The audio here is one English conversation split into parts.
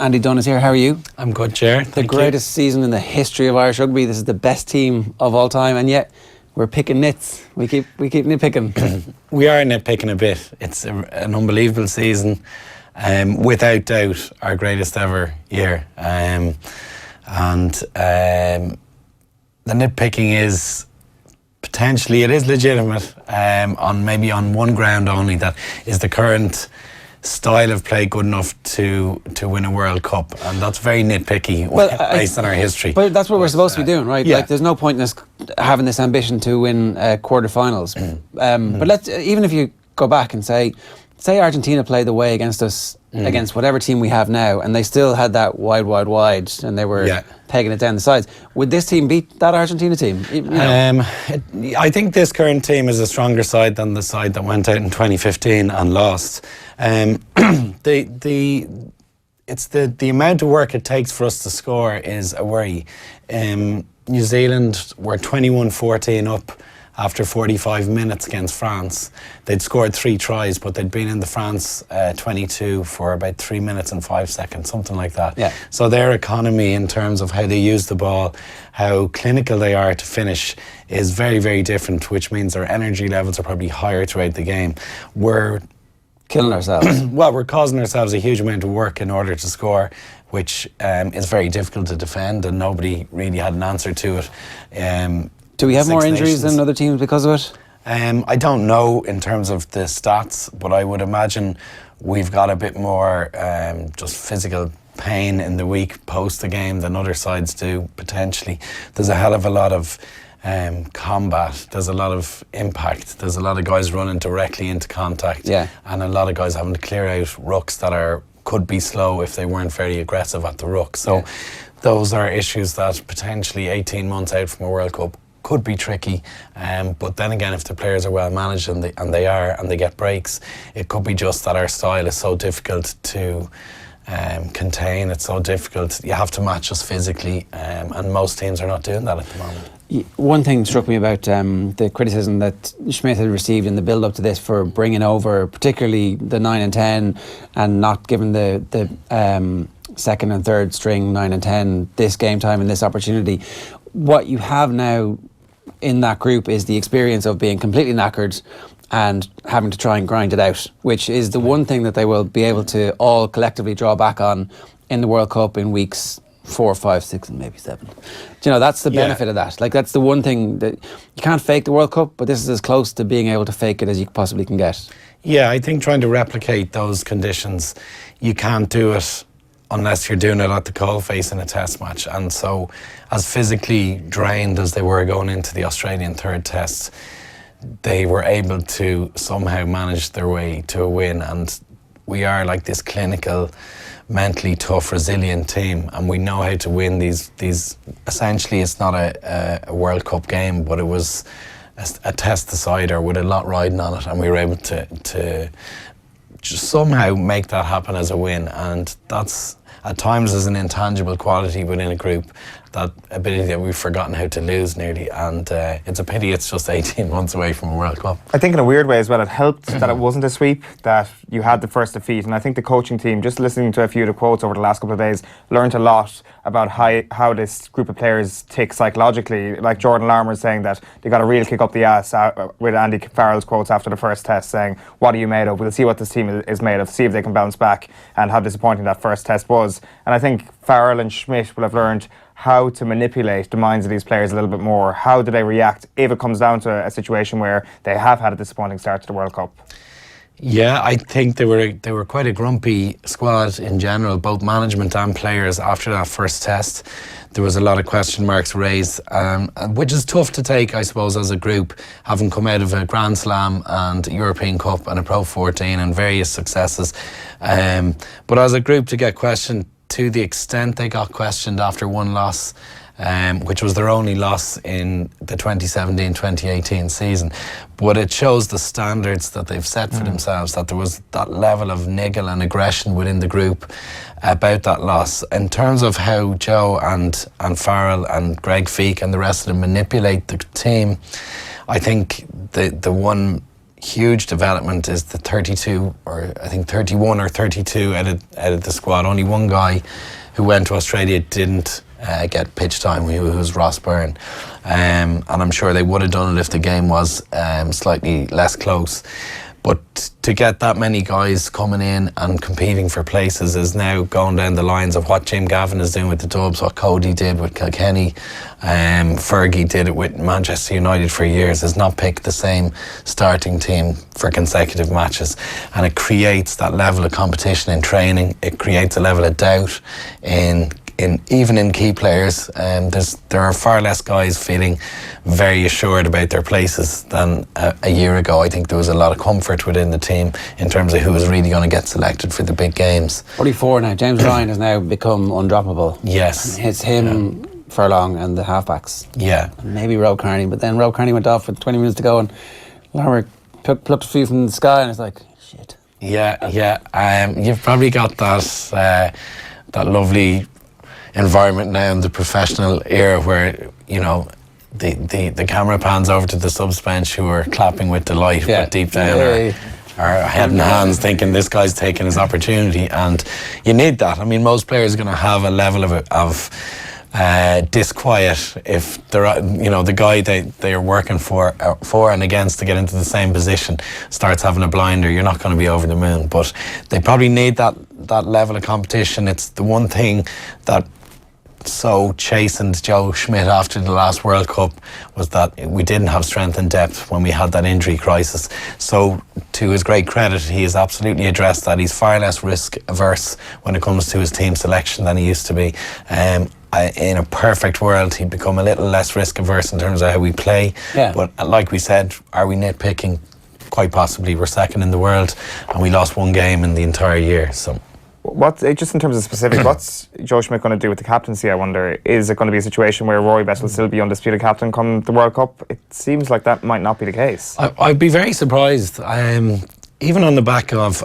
Andy Dunne is here. How are you? I'm good, Ger. The greatest season in the history of Irish rugby. This is the best team of all time, and yet we're picking nits. We keep nitpicking. We are nitpicking a bit. It's an unbelievable season. Without doubt, our greatest ever year. The nitpicking is potentially, it is legitimate on one ground only, that is the current style of play good enough to win a World Cup, and that's very nitpicky based on our history. But that's what we're supposed to be doing, right? Yeah. Like, there's no point in us having this ambition to win quarterfinals. But let's, even if you go back and say Argentina played the way against us, against whatever team we have now, and they still had that wide, and they were pegging it down the sides. Would this team beat that Argentina team? You know? I think this current team is a stronger side than the side that went out in 2015 and lost. The amount of work it takes for us to score is a worry. New Zealand were 21-14 up after 45 minutes against France. They'd scored 3 tries, but they'd been in the France 22 for about 3 minutes and 5 seconds, something like that. Yeah. So their economy in terms of how they use the ball, how clinical they are to finish, is very, very different, which means their energy levels are probably higher throughout the game. We're killing ourselves. Well, we're causing ourselves a huge amount of work in order to score, which is very difficult to defend, and nobody really had an answer to it. Do we have more injuries Nations than other teams because of it? I don't know in terms of the stats, but I would imagine we've got a bit more just physical pain in the week post the game than other sides do, potentially. There's a hell of a lot of combat, there's a lot of impact, there's a lot of guys running directly into contact, and a lot of guys having to clear out rucks that could be slow if they weren't very aggressive at the ruck. So those are issues that potentially 18 months out from a World Cup could be tricky, but then again, if the players are well managed and they get breaks, it could be just that our style is so difficult to contain. It's so difficult. You have to match us physically, and most teams are not doing that at the moment. One thing struck me about the criticism that Schmidt had received in the build-up to this for bringing over particularly the 9 and 10 and not giving the second and third string 9 and 10 this game time and this opportunity. What you have now in that group is the experience of being completely knackered and having to try and grind it out, which is the one thing that they will be able to all collectively draw back on in the World Cup in weeks 4, 5, 6 and maybe 7. Do you know, that's the benefit of that. Like, that's the one thing that you can't fake the World Cup, but this is as close to being able to fake it as you possibly can get. Yeah, I think trying to replicate those conditions, you can't do it unless you're doing it at the coalface in a test match. And so, as physically drained as they were going into the Australian third test, they were able to somehow manage their way to a win. And we are like this clinical, mentally tough, resilient team, and we know how to win these. Essentially, it's not a World Cup game, but it was a test decider with a lot riding on it, and we were able to just somehow make that happen as a win. And that's, at times, is an intangible quality within a group, that ability that we've forgotten how to lose nearly, and it's a pity it's just 18 months away from a World Cup. I think in a weird way as well, it helped that it wasn't a sweep, that you had the first defeat, and I think the coaching team, just listening to a few of the quotes over the last couple of days, learned a lot about how this group of players tick psychologically. Like Jordan Larmour saying that they got a real kick up the ass with Andy Farrell's quotes after the first test saying, "What are you made of? We'll see what this team is made of, see if they can bounce back," and how disappointing that first test was. And I think Farrell and Schmidt will have learned how to manipulate the minds of these players a little bit more. How do they react if it comes down to a situation where they have had a disappointing start to the World Cup? Yeah, I think they were quite a grumpy squad in general, both management and players, after that first test. There was a lot of question marks raised, which is tough to take, I suppose, as a group, having come out of a Grand Slam and European Cup and a Pro 14 and various successes. But as a group, to get questioned to the extent they got questioned after one loss, which was their only loss in the 2017-2018 season. But it shows the standards that they've set for themselves, that there was that level of niggle and aggression within the group about that loss. In terms of how Joe and Farrell and Greg Feek and the rest of them manipulate the team, I think the one huge development is the 32, or I think 31 or 32 out of the squad. Only one guy who went to Australia didn't get pitch time, who was Ross Byrne. And I'm sure they would have done it if the game was slightly less close. But to get that many guys coming in and competing for places is now going down the lines of what Jim Gavin is doing with the Dubs, what Cody did with Kilkenny, Fergie did it with Manchester United for years, is not pick the same starting team for consecutive matches. And it creates that level of competition in training. It creates a level of doubt even in key players. There are far less guys feeling very assured about their places than a year ago. I think there was a lot of comfort within the team in terms of who was really going to get selected for the big games. 44 now. James Ryan has now become undroppable. Yes. It's him, Furlong and the halfbacks. Yeah. And maybe Rob Kearney, but then Rob Kearney went off with 20 minutes to go and Lorimer plucked a few from the sky and it's like, shit. Yeah. You've probably got that lovely environment now in the professional era where, you know, the camera pans over to the subs bench who are clapping with delight, but deep down are head in hands thinking this guy's taking his opportunity, and you need that. I mean, most players are going to have a level of disquiet if they're, you know, the guy they are working for and against to get into the same position starts having a blinder. You're not going to be over the moon, but they probably need that level of competition. It's the one thing that so chastened Joe Schmidt after the last World Cup, was that we didn't have strength and depth when we had that injury crisis. So to his great credit, he has absolutely addressed that. He's far less risk averse when it comes to his team selection than he used to be. In a perfect world, he'd become a little less risk averse in terms of how we play. But like we said, are we nitpicking? Quite possibly. We're second in the world and we lost one game in the entire year. So just in terms of specifics, what's Joe Schmidt going to do with the captaincy, I wonder? Is it going to be a situation where Rory Best will still be undisputed captain come the World Cup? It seems like that might not be the case. I'd be very surprised. Even on the back of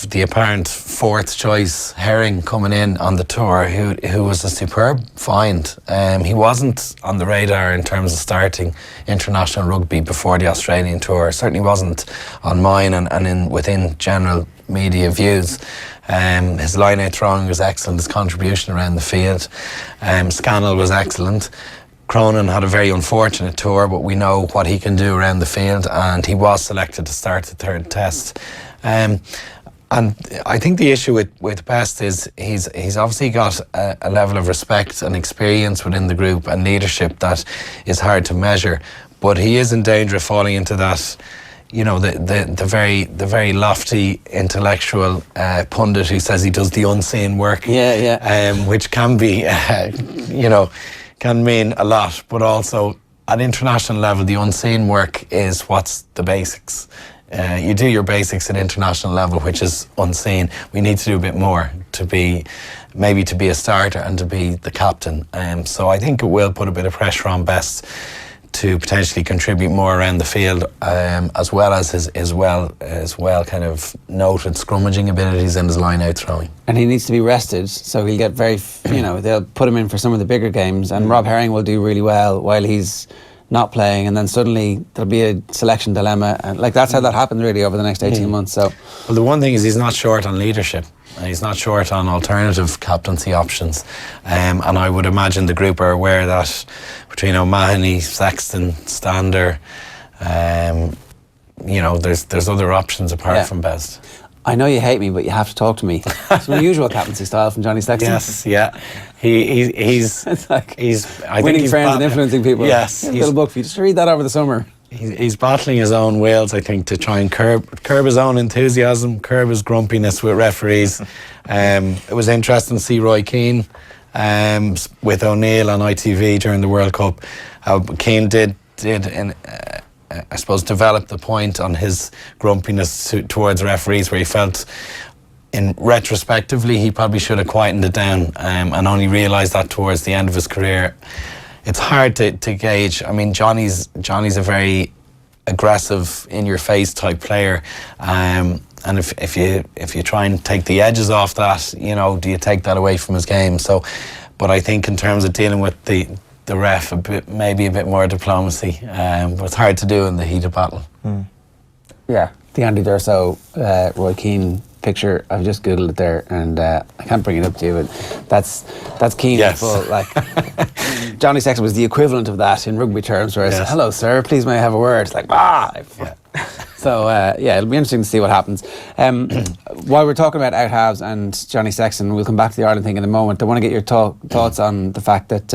the apparent fourth choice Herring coming in on the tour, who was a superb find. He wasn't on the radar in terms of starting international rugby before the Australian tour. Certainly wasn't on mine and within general media views. His line-out throwing was excellent, his contribution around the field. Scannell was excellent. Cronin had a very unfortunate tour, but we know what he can do around the field, and he was selected to start the third test. And I think the issue with Best is he's obviously got a level of respect and experience within the group and leadership that is hard to measure, but he is in danger of falling into that, you know, the very lofty intellectual pundit who says he does the unseen work, which can be, you know, can mean a lot, but also at international level, the unseen work is what's the basics. You do your basics at international level, which is unseen. We need to do a bit more to be a starter and to be the captain. So I think it will put a bit of pressure on Best to potentially contribute more around the field, as well as his well kind of noted scrummaging abilities and his line out throwing. And he needs to be rested, so he'll get very, you know, they'll put him in for some of the bigger games, and Rob Herring will do really well while he's not playing, and then suddenly there'll be a selection dilemma, and like that's how that happens really over the next 18 months. So, well, the one thing is he's not short on leadership. He's not short on alternative captaincy options, and I would imagine the group are aware that between O'Mahony, Sexton, Stander, you know, there's other options apart from Best. I know you hate me, but you have to talk to me. It's an unusual captaincy style from Johnny Sexton. Yes, yeah. He's it's like I winning think he's friends and influencing people. Yes. A little book for you. Just read that over the summer. He's battling his own wills, I think, to try and curb his own enthusiasm, curb his grumpiness with referees. It was interesting to see Roy Keane with O'Neill on ITV during the World Cup. How Keane did I suppose develop the point on his grumpiness towards referees, where he felt in retrospectively he probably should have quietened it down, and only realised that towards the end of his career. It's hard to gauge. I mean, Johnny's a very aggressive, in-your-face type player, and if you try and take the edges off that, you know, do you take that away from his game? So, but I think in terms of dealing with the ref, maybe a bit more diplomacy, but it's hard to do in the heat of battle. Yeah, the Andy Durso, Roy Keane picture. I've just googled it there, and I can't bring it up to you, but that's Keane. Yes. But like Johnny Sexton was the equivalent of that in rugby terms, where it's, hello sir, please may I have a word? It's like So it'll be interesting to see what happens. While we're talking about out halves and Johnny Sexton, we'll come back to the Ireland thing in a moment. I want to get your thoughts on the fact that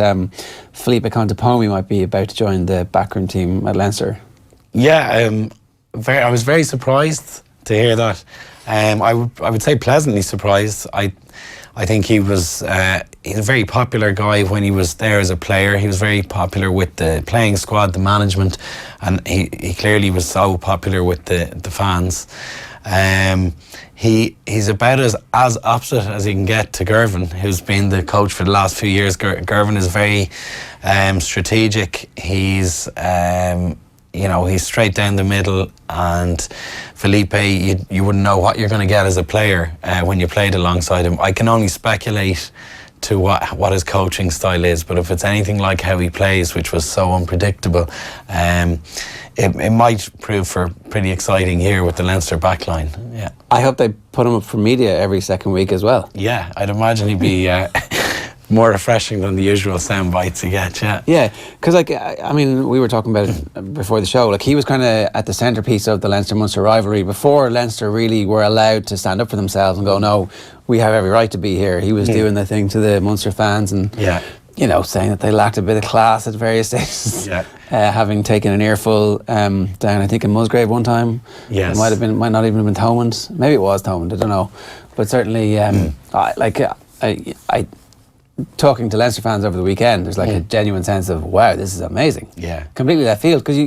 Felipe Contepomi might be about to join the backroom team at Leinster. Yeah, I was very surprised to hear that. I would say pleasantly surprised. I think he's a very popular guy when he was there as a player. He was very popular with the playing squad, the management, and he clearly was so popular with the fans. He's about as opposite as you can get to Gervin, who's been the coach for the last few years. Gervin is very strategic. He's he's straight down the middle, and Felipe, you wouldn't know what you're going to get as a player when you played alongside him. I can only speculate to what his coaching style is, but if it's anything like how he plays, which was so unpredictable, it might prove for pretty exciting here with the Leinster backline. Yeah, I hope they put him up for media every second week as well. Yeah, I'd imagine he'd be more refreshing than the usual sound bites you get. Yeah, because we were talking about it before the show. Like, he was kind of at the centrepiece of the Leinster-Munster rivalry before Leinster really were allowed to stand up for themselves and go, no, we have every right to be here. He was doing the thing to the Munster fans and saying that they lacked a bit of class at various stages. Having taken an earful down, I think, in Musgrave one time. Yes, it might not even have been Thomond. Maybe it was Thomond, I don't know. But certainly, talking to Leinster fans over the weekend, there's a genuine sense of, wow, this is amazing. Yeah, completely left field, because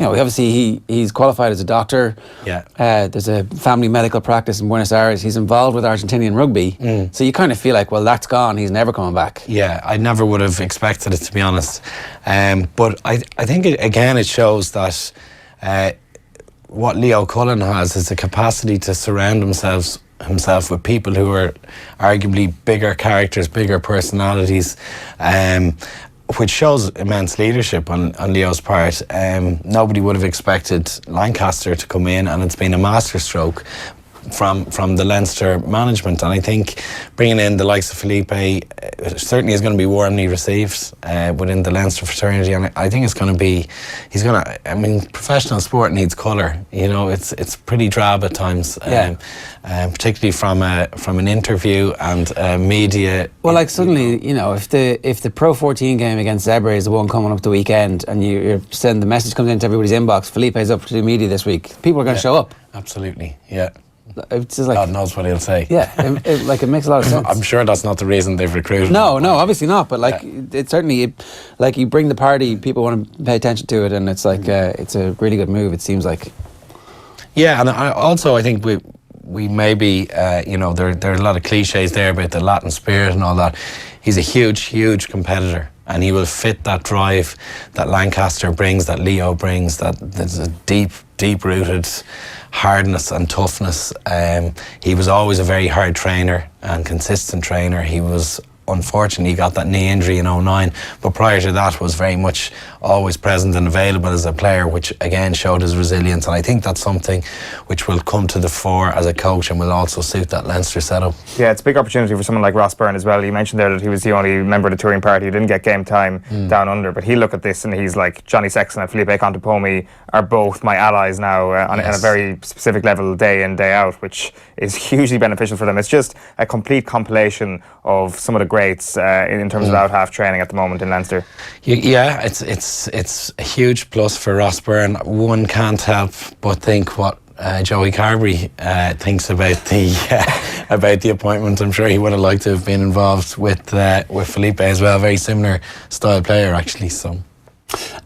obviously he's qualified as a doctor. There's a family medical practice in Buenos Aires. He's involved with Argentinian rugby, so you kind of feel like, well, that's gone. He's never coming back. Yeah, I never would have expected it, to be honest. But I think it shows that what Leo Cullen has is the capacity to surround himself with people who are arguably bigger characters, bigger personalities, which shows immense leadership on Leo's part. Nobody would have expected Lancaster to come in, and it's been a masterstroke from the Leinster management. And I think bringing in the likes of Felipe certainly is going to be warmly received within the Leinster fraternity, and I think professional sport needs colour. It's pretty drab at times, particularly from an interview and media. Well, suddenly, if the Pro 14 game against Zebra is the one coming up the weekend, and you send the message comes into everybody's inbox, Felipe's up to do media this week, people are going to show up. Absolutely, yeah. It's just God knows what he'll say. Yeah, it makes a lot of sense. I'm sure that's not the reason they've recruited him. No, obviously not. But it certainly, you bring the party, people want to pay attention to it, and it's it's a really good move. It seems like. Yeah, and I think we maybe there are a lot of cliches there about the Latin spirit and all that. He's a huge competitor, and he will fit that drive that Lancaster brings, that Leo brings. That there's a deep rooted hardness and toughness. He was always a very hard trainer and consistent trainer. He was, unfortunately, got that knee injury in 2009, but prior to that was very much always present and available as a player, which again showed his resilience. And I think that's something which will come to the fore as a coach and will also suit that Leinster setup. Yeah, it's a big opportunity for someone like Ross Byrne as well. You mentioned there that he was the only member of the touring party who didn't get game time down under, but he'll look at this and he's like, Johnny Sexton and Felipe Contepomi are both my allies now on a very specific level, day in, day out, which is hugely beneficial for them. It's just a complete compilation of some of the greats in terms of out-half training at the moment in Leinster. Yeah, it's a huge plus for Ross Byrne. One can't help but think what Joey Carberry thinks about the appointment. I'm sure he would have liked to have been involved with Felipe as well. Very similar style player, actually. So.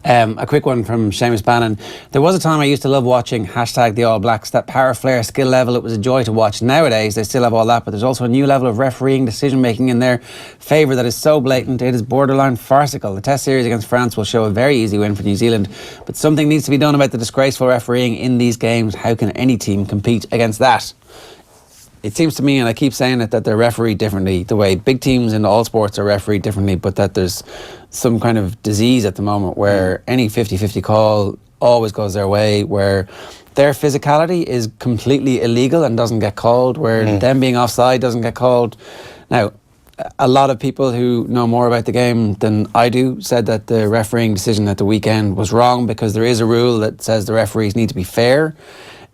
A quick one from Seamus Bannon. There was a time I used to love watching #the All Blacks. That power, flair, skill level, it was a joy to watch. Nowadays they still have all that, but there's also a new level of refereeing, decision making in their favour that is so blatant it is borderline farcical. The Test series against France will show a very easy win for New Zealand, but something needs to be done about the disgraceful refereeing in these games. How can any team compete against that? It seems to me, and I keep saying it, that they're refereed differently, the way big teams in all sports are refereed differently, but that there's some kind of disease at the moment where any 50-50 call always goes their way, where their physicality is completely illegal and doesn't get called, where them being offside doesn't get called. Now, a lot of people who know more about the game than I do said that the refereeing decision at the weekend was wrong, because there is a rule that says the referees need to be fair.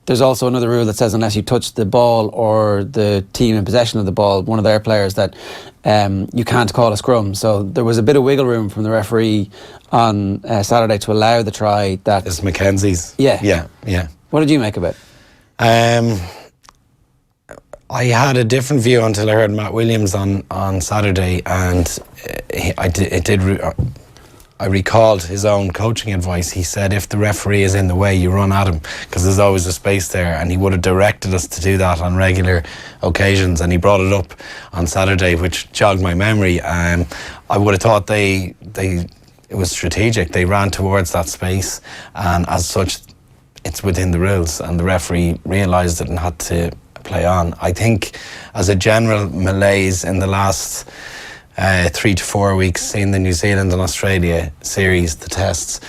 There's also another rule that says unless you touch the ball or the team in possession of the ball, one of their players, that you can't call a scrum. So there was a bit of wiggle room from the referee on Saturday to allow the try. That It's Mackenzie's. Yeah. What did you make of it? I had a different view until I heard Matt Williams on Saturday, and I recalled his own coaching advice. He said if the referee is in the way, you run at him, because there's always a space there, and he would have directed us to do that on regular occasions, and he brought it up on Saturday, which jogged my memory. I would have thought it was strategic. They ran towards that space, and as such, it's within the rules, and the referee realised it and had to play on. I think as a general malaise in the last 3 to 4 weeks, seeing the New Zealand and Australia series, the tests,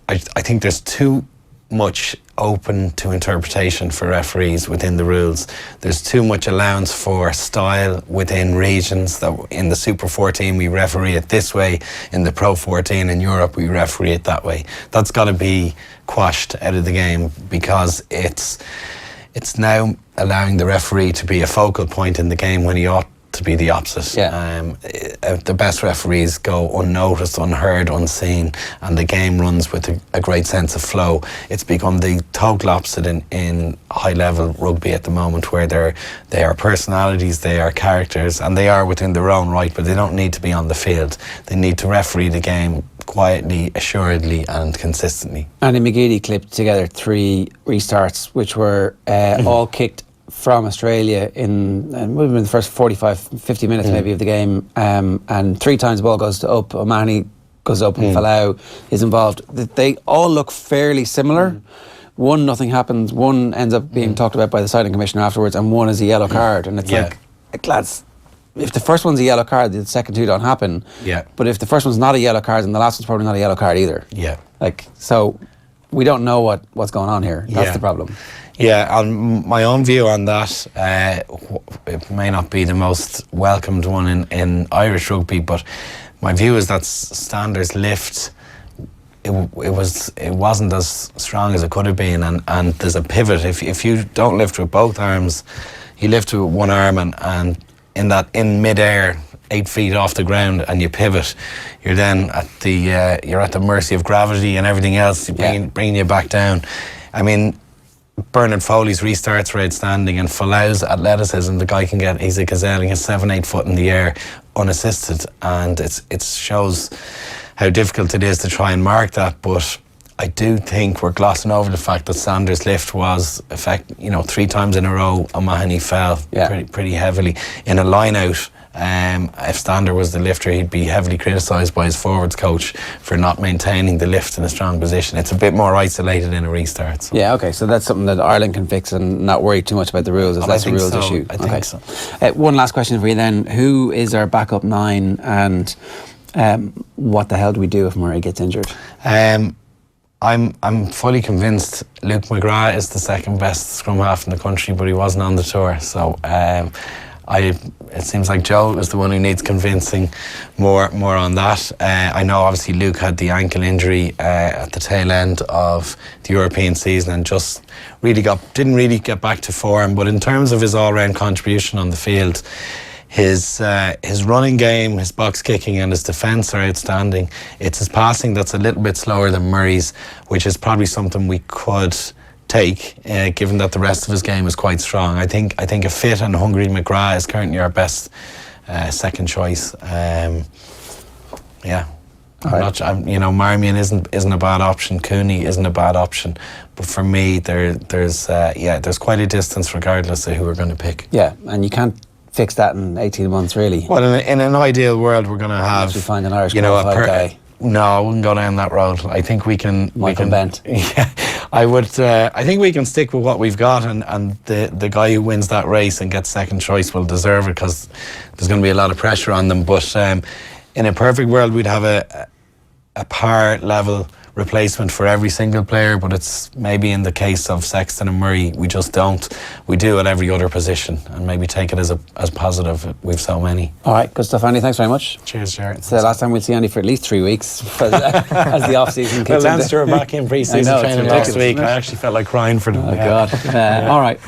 I think there's too much open to interpretation for referees within the rules. There's too much allowance for style within regions. That in the Super 14 we referee it this way, in the Pro 14 in Europe we referee it that way. That's got to be quashed out of the game, because it's now allowing the referee to be a focal point in the game when he ought to be the opposite. The best referees go unnoticed, unheard, unseen, and the game runs with a great sense of flow. It's become the total opposite in high-level rugby at the moment, where they are personalities, they are characters, and they are within their own right, but they don't need to be on the field. They need to referee the game quietly, assuredly, and consistently. Andy McGeady clipped together 3 restarts, which were all kicked from Australia in the first 45, 50 minutes maybe of the game, and 3 times the ball goes to up. O'Mahony goes up and Falau is involved. They all look fairly similar. One, nothing happens. One ends up being talked about by the sighting commissioner afterwards, and one is a yellow card. And it's like, lads, if the first one's a yellow card, the second 2 don't happen. But if the first one's not a yellow card, then the last one's probably not a yellow card either. So we don't know what's going on here. That's the problem. And my own view on that, it may not be the most welcomed one in Irish rugby, but my view is that Stander's lift, it wasn't as strong as it could have been, and there's a pivot. If you don't lift with both arms, you lift with one arm, and in mid-air, 8 feet off the ground, and you pivot, you're then at the mercy of gravity and everything else, bringing you back down. I mean, Bernard Foley's restarts were outstanding, and Falau's athleticism, the guy he's a gazelle, he has 7-8 foot in the air unassisted, and it shows how difficult it is to try and mark that. But I do think we're glossing over the fact that Sanders' lift was 3 times in a row. O'Mahony fell pretty heavily in a line out. If Stander was the lifter, he'd be heavily criticised by his forwards coach for not maintaining the lift in a strong position. It's a bit more isolated in a restart. So. So that's something that Ireland can fix and not worry too much about the rules. It's less a rules issue. I think so. One last question for you then. Who is our backup 9, and what the hell do we do if Murray gets injured? I'm fully convinced Luke McGrath is the second best scrum half in the country, but he wasn't on the tour. So it seems like Joe is the one who needs convincing more on that. I know obviously Luke had the ankle injury at the tail end of the European season and just didn't really get back to form. But in terms of his all-round contribution on the field, his running game, his box kicking and his defence are outstanding. It's his passing that's a little bit slower than Murray's, which is probably something we could take, given that the rest of his game is quite strong. I think a fit and hungry McGrath is currently our best second choice. Marmion isn't a bad option. Cooney isn't a bad option, but for me, there's quite a distance regardless of who we're going to pick. Yeah, and you can't fix that in 18 months, really. Well, in an ideal world, we're going to have find an Irish qualified guy. No, I wouldn't go down that road. I think we can. Michael Bent. Yeah, I would. I think we can stick with what we've got, and the guy who wins that race and gets second choice will deserve it, because there's going to be a lot of pressure on them. But in a perfect world, we'd have a par level replacement for every single player, but it's maybe in the case of Sexton and Murray, we just don't. We do at every other position, and maybe take it as positive. We've so many. All right, good stuff, Andy. Thanks very much. Cheers, Jared. It's the last time we'll see Andy for at least 3 weeks as the off season kicks in. Well, Leinster are back in pre-season training last week. I actually felt like crying for them. Oh God! All right.